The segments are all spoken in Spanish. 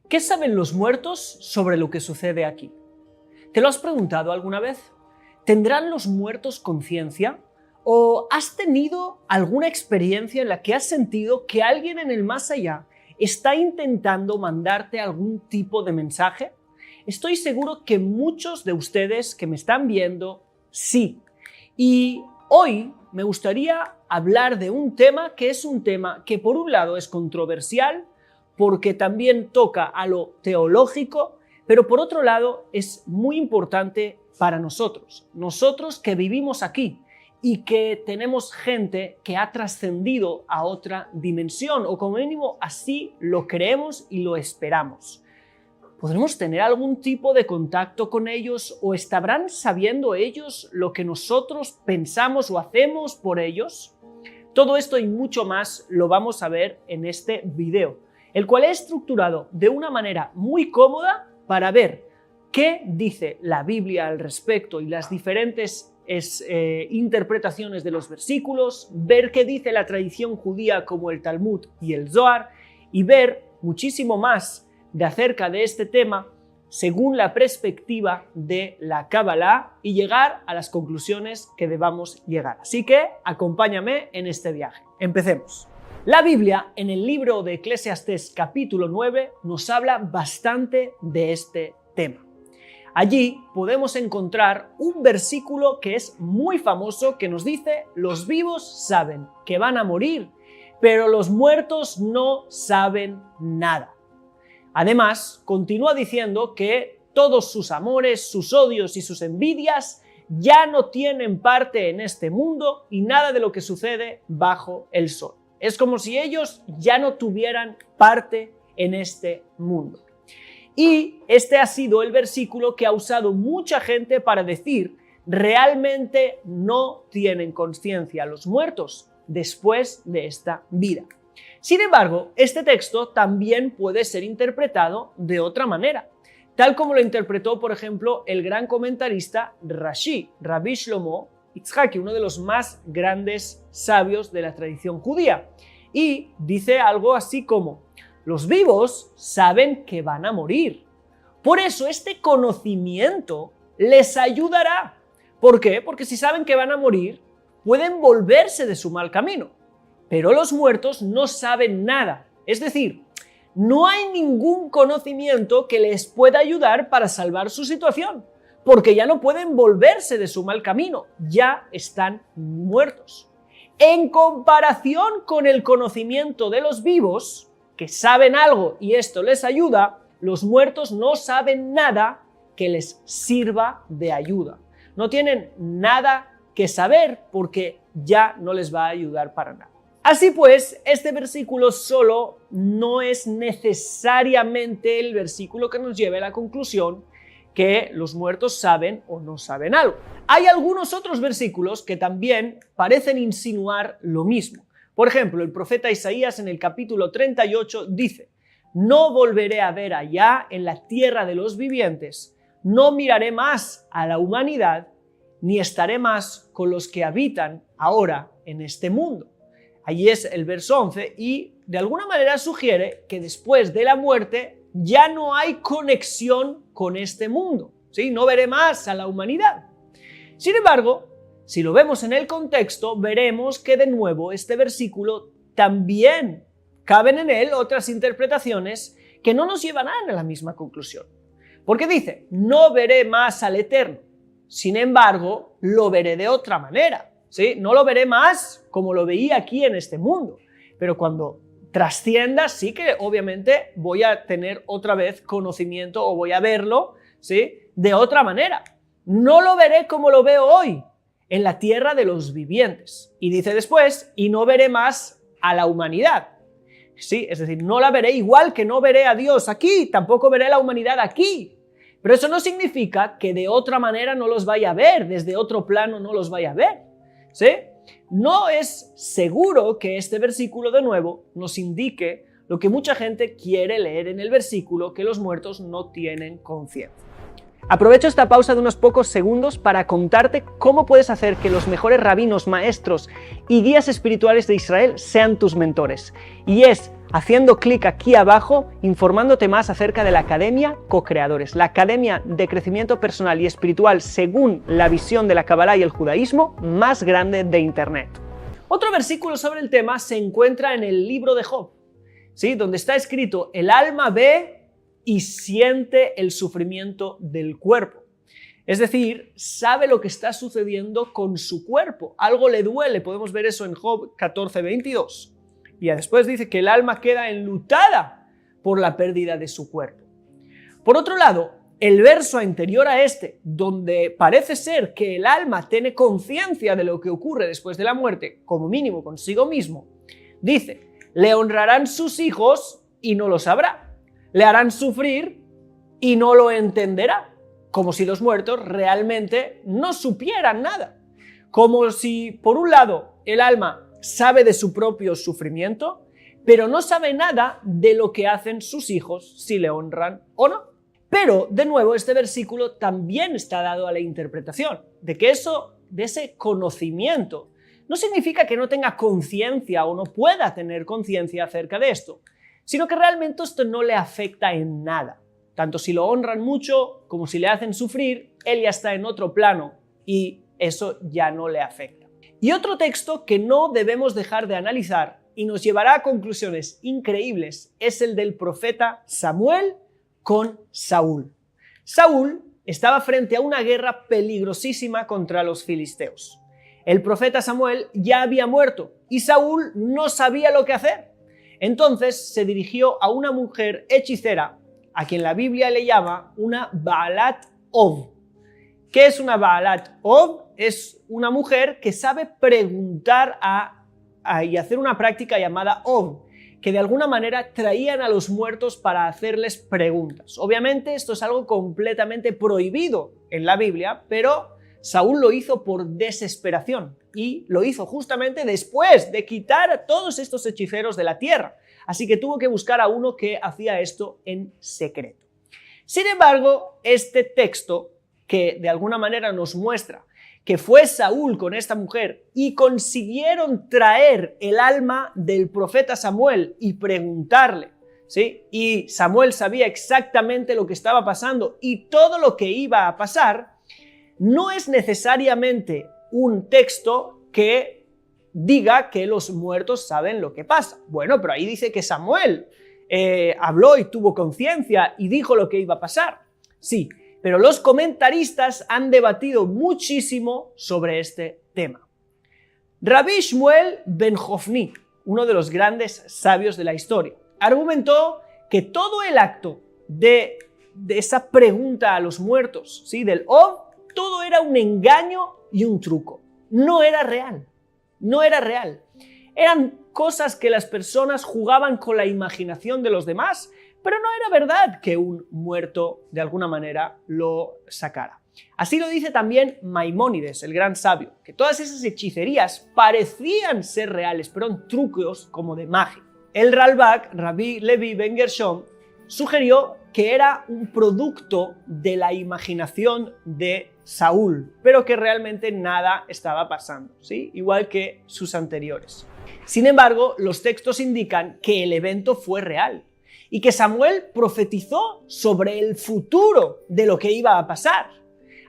¿Qué saben los muertos sobre lo que sucede aquí? ¿Te lo has preguntado alguna vez? ¿Tendrán los muertos conciencia? ¿O has tenido alguna experiencia en la que has sentido que alguien en el más allá está intentando mandarte algún tipo de mensaje? Estoy seguro que muchos de ustedes que me están viendo, sí. Y hoy me gustaría hablar de un tema que es un tema que por un lado es controversial, porque también toca a lo teológico, pero por otro lado es muy importante para nosotros que vivimos aquí y que tenemos gente que ha trascendido a otra dimensión, o como mínimo así lo creemos y lo esperamos. ¿Podremos tener algún tipo de contacto con ellos o estarán sabiendo ellos lo que nosotros pensamos o hacemos por ellos? Todo esto y mucho más lo vamos a ver en este video, el cual es estructurado de una manera muy cómoda para ver qué dice la Biblia al respecto y las diferentes interpretaciones de los versículos, ver qué dice la tradición judía como el Talmud y el Zohar y ver muchísimo más de acerca de este tema según la perspectiva de la Kabbalah y llegar a las conclusiones que debamos llegar. Así que acompáñame en este viaje. Empecemos. La Biblia, en el libro de Eclesiastés capítulo 9, nos habla bastante de este tema. Allí podemos encontrar un versículo que es muy famoso que nos dice: los vivos saben que van a morir, pero los muertos no saben nada. Además, continúa diciendo que todos sus amores, sus odios y sus envidias ya no tienen parte en este mundo y nada de lo que sucede bajo el sol. Es como si ellos ya no tuvieran parte en este mundo. Y este ha sido el versículo que ha usado mucha gente para decir: realmente no tienen conciencia los muertos después de esta vida. Sin embargo, este texto también puede ser interpretado de otra manera, tal como lo interpretó, por ejemplo, el gran comentarista Rashi, Rabbi Shlomo Yitzhaki, uno de los más grandes sabios de la tradición judía. Y dice algo así como: los vivos saben que van a morir. Por eso este conocimiento les ayudará. ¿Por qué? Porque si saben que van a morir, pueden volverse de su mal camino. Pero los muertos no saben nada. Es decir, no hay ningún conocimiento que les pueda ayudar para salvar su situación, porque ya no pueden volverse de su mal camino, ya están muertos. En comparación con el conocimiento de los vivos, que saben algo y esto les ayuda, los muertos no saben nada que les sirva de ayuda. No tienen nada que saber porque ya no les va a ayudar para nada. Así pues, este versículo solo no es necesariamente el versículo que nos lleve a la conclusión que los muertos saben o no saben algo. Hay algunos otros versículos que también parecen insinuar lo mismo. Por ejemplo, el profeta Isaías en el capítulo 38 dice: no volveré a ver allá en la tierra de los vivientes, no miraré más a la humanidad, ni estaré más con los que habitan ahora en este mundo. Allí es el verso 11 y de alguna manera sugiere que después de la muerte ya no hay conexión con este mundo, ¿sí? No veré más a la humanidad. Sin embargo, si lo vemos en el contexto, veremos que de nuevo este versículo también caben en él otras interpretaciones que no nos llevan a la misma conclusión. Porque dice: no veré más al Eterno, sin embargo, lo veré de otra manera. ¿Sí? No lo veré más como lo veía aquí en este mundo, pero cuando trascienda sí que obviamente voy a tener otra vez conocimiento o voy a verlo, ¿sí?, de otra manera. No lo veré como lo veo hoy en la tierra de los vivientes. Y dice después: y no veré más a la humanidad. Sí, es decir, no la veré igual que no veré a Dios aquí, tampoco veré a la humanidad aquí. Pero eso no significa que de otra manera no los vaya a ver, desde otro plano no los vaya a ver. ¿Sí? No es seguro que este versículo de nuevo nos indique lo que mucha gente quiere leer en el versículo, que los muertos no tienen conciencia. Aprovecho esta pausa de unos pocos segundos para contarte cómo puedes hacer que los mejores rabinos, maestros y guías espirituales de Israel sean tus mentores. Y es haciendo clic aquí abajo, informándote más acerca de la Academia Co-Creadores, la academia de crecimiento personal y espiritual según la visión de la Kabbalah y el judaísmo más grande de Internet. Otro versículo sobre el tema se encuentra en el libro de Job, ¿sí? Donde está escrito: el alma ve y siente el sufrimiento del cuerpo. Es decir, sabe lo que está sucediendo con su cuerpo. Algo le duele, podemos ver eso en Job 14:22. Y después dice que el alma queda enlutada por la pérdida de su cuerpo. Por otro lado, el verso anterior a este, donde parece ser que el alma tiene conciencia de lo que ocurre después de la muerte, como mínimo consigo mismo, dice: le honrarán sus hijos y no lo sabrá, le harán sufrir y no lo entenderá. Como si los muertos realmente no supieran nada. Como si, por un lado, el alma sabe de su propio sufrimiento, pero no sabe nada de lo que hacen sus hijos, si le honran o no. Pero, de nuevo, este versículo también está dado a la interpretación, de que de ese conocimiento no significa que no tenga conciencia o no pueda tener conciencia acerca de esto, sino que realmente esto no le afecta en nada. Tanto si lo honran mucho como si le hacen sufrir, él ya está en otro plano y eso ya no le afecta. Y otro texto que no debemos dejar de analizar y nos llevará a conclusiones increíbles es el del profeta Samuel con Saúl. Saúl estaba frente a una guerra peligrosísima contra los filisteos. El profeta Samuel ya había muerto y Saúl no sabía lo que hacer. Entonces se dirigió a una mujer hechicera, a quien la Biblia le llama una Baalat Ov. ¿Qué es una Baalat Ov? Es una mujer que sabe preguntar y hacer una práctica llamada Ov, que de alguna manera traían a los muertos para hacerles preguntas. Obviamente esto es algo completamente prohibido en la Biblia, pero Saúl lo hizo por desesperación y lo hizo justamente después de quitar a todos estos hechiceros de la tierra. Así que tuvo que buscar a uno que hacía esto en secreto. Sin embargo, este texto, que de alguna manera nos muestra que fue Saúl con esta mujer y consiguieron traer el alma del profeta Samuel y preguntarle, ¿sí? Y Samuel sabía exactamente lo que estaba pasando y todo lo que iba a pasar, no es necesariamente un texto que diga que los muertos saben lo que pasa. Bueno, pero ahí dice que Samuel habló y tuvo conciencia y dijo lo que iba a pasar. Sí, pero los comentaristas han debatido muchísimo sobre este tema. Rabbi Shmuel ben Jofni, uno de los grandes sabios de la historia, argumentó que todo el acto de esa pregunta a los muertos, ¿sí? Del Ov, todo era un engaño y un truco. No era real. No era real. Eran cosas que las personas jugaban con la imaginación de los demás, pero no era verdad que un muerto de alguna manera lo sacara. Así lo dice también Maimónides, el gran sabio, que todas esas hechicerías parecían ser reales, pero eran trucos como de magia. El Ralbag, Rabbi Levi ben Gershom, sugirió que era un producto de la imaginación de Saúl, pero que realmente nada estaba pasando, ¿sí? Igual que sus anteriores. Sin embargo, los textos indican que el evento fue real y que Samuel profetizó sobre el futuro de lo que iba a pasar.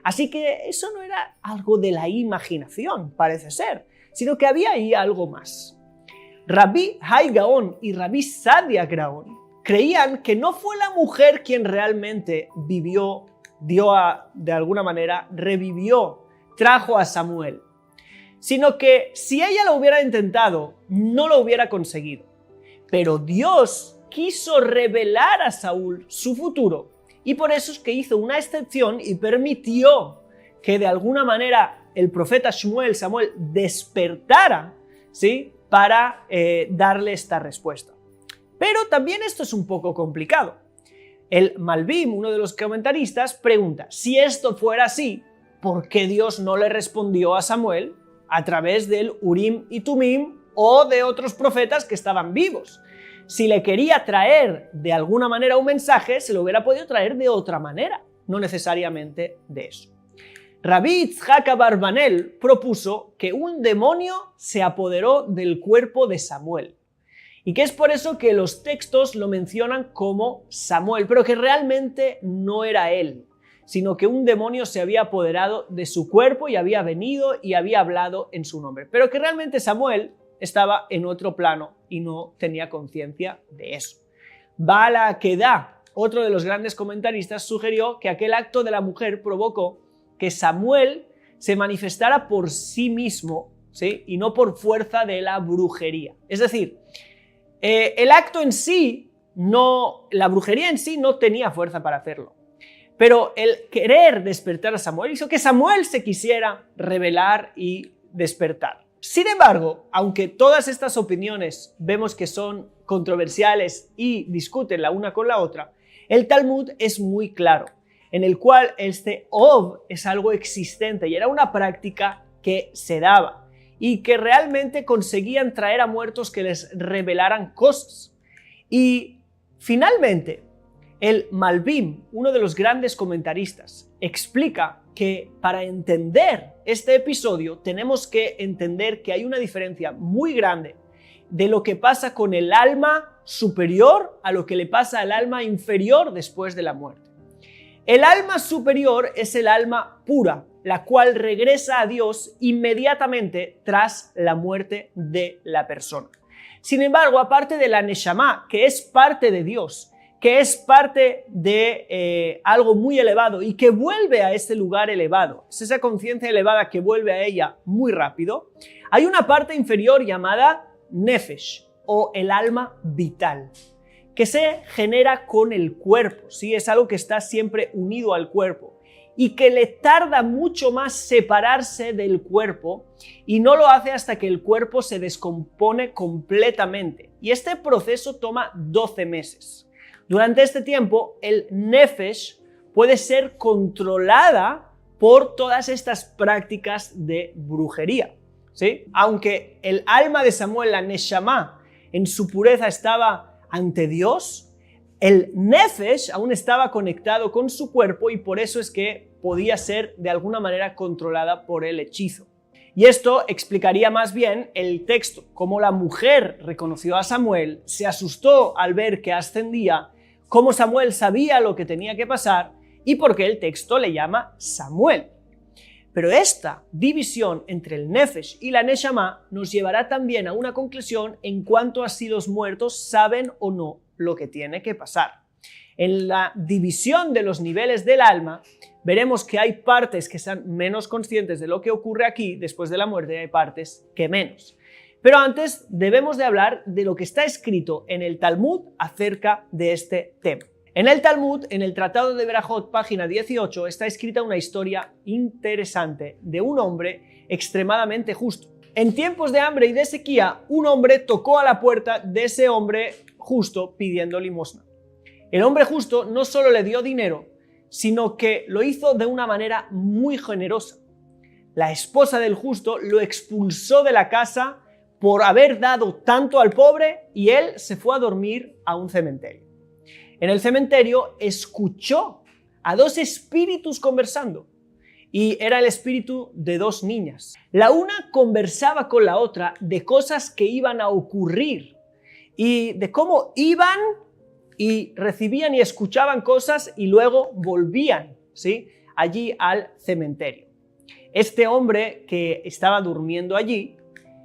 Así que eso no era algo de la imaginación, parece ser, sino que había ahí algo más. Rabbi Hai Gaon y Rabbi Sadia Gaon creían que no fue la mujer quien realmente de alguna manera, revivió, trajo a Samuel, sino que si ella lo hubiera intentado, no lo hubiera conseguido. Pero Dios quiso revelar a Saúl su futuro y por eso es que hizo una excepción y permitió que de alguna manera el profeta Samuel despertara, ¿sí? Para darle esta respuesta. Pero también esto es un poco complicado. El Malbim, uno de los comentaristas, pregunta: si esto fuera así, ¿por qué Dios no le respondió a Samuel a través del Urim y Tumim o de otros profetas que estaban vivos? Si le quería traer de alguna manera un mensaje, se lo hubiera podido traer de otra manera, no necesariamente de eso. Rabbi Yitzhak Abarbanel propuso que un demonio se apoderó del cuerpo de Samuel. y que es por eso que los textos lo mencionan como Samuel, pero que realmente no era él, sino que un demonio se había apoderado de su cuerpo y había venido y había hablado en su nombre, pero que realmente Samuel estaba en otro plano y no tenía conciencia de eso. Baal Akedah, otro de los grandes comentaristas, sugirió que aquel acto de la mujer provocó que Samuel se manifestara por sí mismo, ¿sí? Y no por fuerza de la brujería. Es decir, el acto en sí, la brujería en sí no tenía fuerza para hacerlo. Pero el querer despertar a Samuel hizo que Samuel se quisiera revelar y despertar. Sin embargo, aunque todas estas opiniones vemos que son controversiales y discuten la una con la otra, el Talmud es muy claro, en el cual este Ov es algo existente y era una práctica que se daba y que realmente conseguían traer a muertos que les revelaran cosas. Y finalmente, el Malbim, uno de los grandes comentaristas, explica que para entender este episodio tenemos que entender que hay una diferencia muy grande de lo que pasa con el alma superior a lo que le pasa al alma inferior después de la muerte. El alma superior es el alma pura, la cual regresa a Dios inmediatamente tras la muerte de la persona. Sin embargo, aparte de la Neshama, que es parte de Dios, que es parte de algo muy elevado y que vuelve a este lugar elevado, es esa conciencia elevada que vuelve a ella muy rápido, hay una parte inferior llamada Nefesh, o el alma vital, que se genera con el cuerpo, ¿sí? Es algo que está siempre unido al cuerpo y que le tarda mucho más separarse del cuerpo y no lo hace hasta que el cuerpo se descompone completamente. Y este proceso toma 12 meses. Durante este tiempo, el Nefesh puede ser controlada por todas estas prácticas de brujería, ¿sí? Aunque el alma de Samuel, la Neshama, en su pureza estaba ante Dios, el Nefesh aún estaba conectado con su cuerpo y por eso es que podía ser de alguna manera controlada por el hechizo. Y esto explicaría más bien el texto, cómo la mujer reconoció a Samuel, se asustó al ver que ascendía, cómo Samuel sabía lo que tenía que pasar y por qué el texto le llama Samuel. Pero esta división entre el Nefesh y la Neshama nos llevará también a una conclusión en cuanto a si los muertos saben o no lo que tiene que pasar. En la división de los niveles del alma, veremos que hay partes que están menos conscientes de lo que ocurre aquí después de la muerte y hay partes que menos. Pero antes debemos de hablar de lo que está escrito en el Talmud acerca de este tema. En el Talmud, en el Tratado de Berajot, página 18, está escrita una historia interesante de un hombre extremadamente justo. En tiempos de hambre y de sequía, un hombre tocó a la puerta de ese hombre justo pidiendo limosna. El hombre justo no solo le dio dinero, sino que lo hizo de una manera muy generosa. La esposa del justo lo expulsó de la casa por haber dado tanto al pobre y él se fue a dormir a un cementerio. En el cementerio escuchó a dos espíritus conversando y era el espíritu de dos niñas. La una conversaba con la otra de cosas que iban a ocurrir y de cómo iban y recibían y escuchaban cosas y luego volvían, ¿sí?, allí al cementerio. Este hombre que estaba durmiendo allí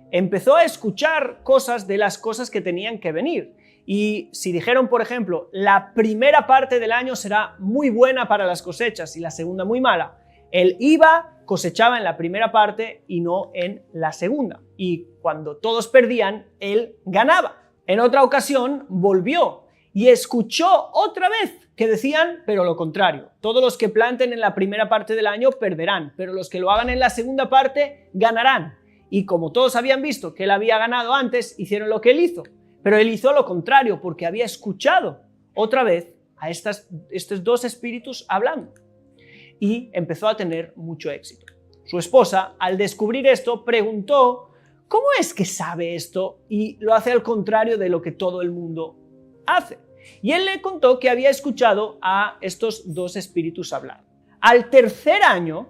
empezó a escuchar cosas de las cosas que tenían que venir. Y si dijeron, por ejemplo, la primera parte del año será muy buena para las cosechas y la segunda muy mala, él iba, cosechaba en la primera parte y no en la segunda. Y cuando todos perdían, él ganaba. En otra ocasión volvió y escuchó otra vez que decían, pero lo contrario, todos los que planten en la primera parte del año perderán, pero los que lo hagan en la segunda parte ganarán. Y como todos habían visto que él había ganado antes, hicieron lo que él hizo. Pero él hizo lo contrario porque había escuchado otra vez a estos dos espíritus hablando. Y empezó a tener mucho éxito. Su esposa, al descubrir esto, preguntó, ¿cómo es que sabe esto? Y lo hace al contrario de lo que todo el mundo hace. Y él le contó que había escuchado a estos dos espíritus hablar. Al tercer año,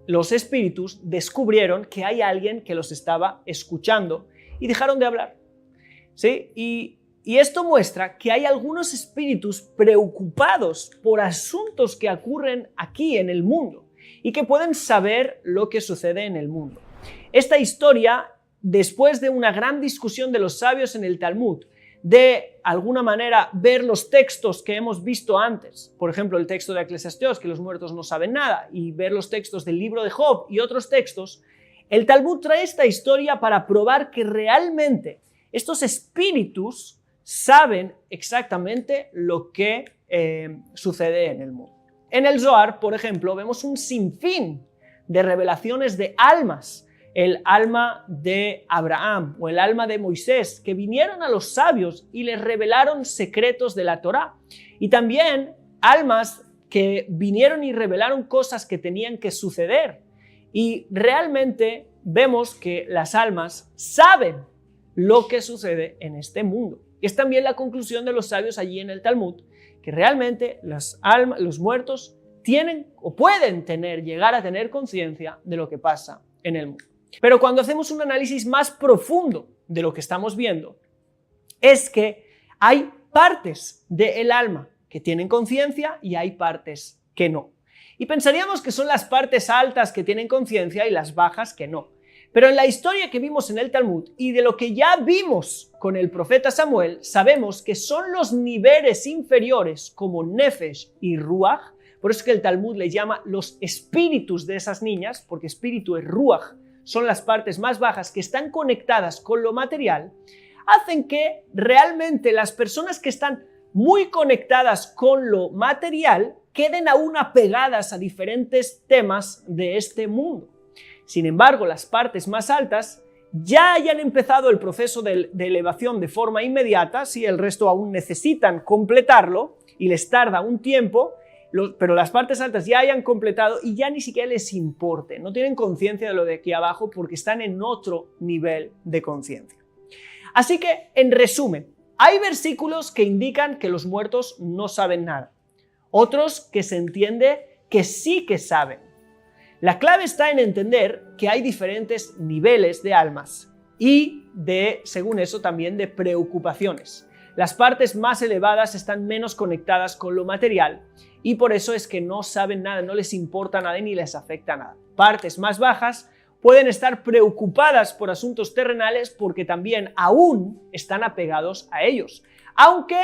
los espíritus descubrieron que hay alguien que los estaba escuchando y dejaron de hablar, ¿sí? Y Y esto muestra que hay algunos espíritus preocupados por asuntos que ocurren aquí en el mundo y que pueden saber lo que sucede en el mundo. Esta historia, después de una gran discusión de los sabios en el Talmud, de alguna manera ver los textos que hemos visto antes, por ejemplo el texto de Eclesiastés, que los muertos no saben nada, y ver los textos del libro de Job y otros textos, el Talmud trae esta historia para probar que realmente estos espíritus saben exactamente lo que sucede en el mundo. En el Zohar, por ejemplo, vemos un sinfín de revelaciones de almas, el alma de Abraham o el alma de Moisés, que vinieron a los sabios y les revelaron secretos de la Torá. Y también almas que vinieron y revelaron cosas que tenían que suceder. Y realmente vemos que las almas saben lo que sucede en este mundo. Y es también la conclusión de los sabios allí en el Talmud, que realmente los muertos tienen o pueden llegar a tener conciencia de lo que pasa en el mundo. Pero cuando hacemos un análisis más profundo de lo que estamos viendo, es que hay partes del alma que tienen conciencia y hay partes que no. Y pensaríamos que son las partes altas que tienen conciencia y las bajas que no. Pero en la historia que vimos en el Talmud y de lo que ya vimos con el profeta Samuel, sabemos que son los niveles inferiores como Nefesh y Ruach, por eso es que el Talmud le llama los espíritus de esas niñas, porque espíritu es Ruach, son las partes más bajas que están conectadas con lo material, hacen que realmente las personas que están muy conectadas con lo material queden aún apegadas a diferentes temas de este mundo. Sin embargo, las partes más altas ya hayan empezado el proceso de elevación de forma inmediata, si el resto aún necesitan completarlo y les tarda un tiempo, pero las partes altas ya hayan completado y ya ni siquiera les importe, no tienen conciencia de lo de aquí abajo porque están en otro nivel de conciencia. Así que, en resumen, hay versículos que indican que los muertos no saben nada, otros que se entiende que sí que saben. La clave está en entender que hay diferentes niveles de almas y según eso, también de preocupaciones. Las partes más elevadas están menos conectadas con lo material y por eso es que no saben nada, no les importa nada ni les afecta nada. Partes más bajas pueden estar preocupadas por asuntos terrenales porque también aún están apegados a ellos, aunque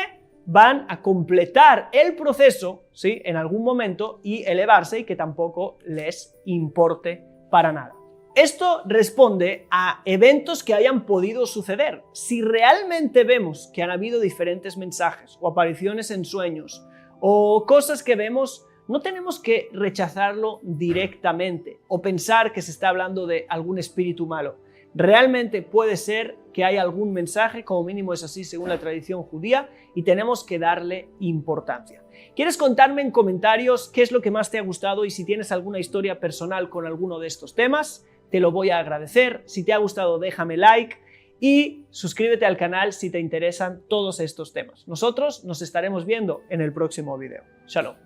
van a completar el proceso, ¿sí?, en algún momento y elevarse y que tampoco les importe para nada. Esto responde a eventos que hayan podido suceder. Si realmente vemos que han habido diferentes mensajes o apariciones en sueños o cosas que vemos, no tenemos que rechazarlo directamente o pensar que se está hablando de algún espíritu malo. Realmente puede ser que haya algún mensaje, como mínimo es así según la tradición judía, y tenemos que darle importancia. ¿Quieres contarme en comentarios qué es lo que más te ha gustado y si tienes alguna historia personal con alguno de estos temas? Te lo voy a agradecer. Si te ha gustado, déjame like y suscríbete al canal si te interesan todos estos temas. Nosotros nos estaremos viendo en el próximo video. Shalom.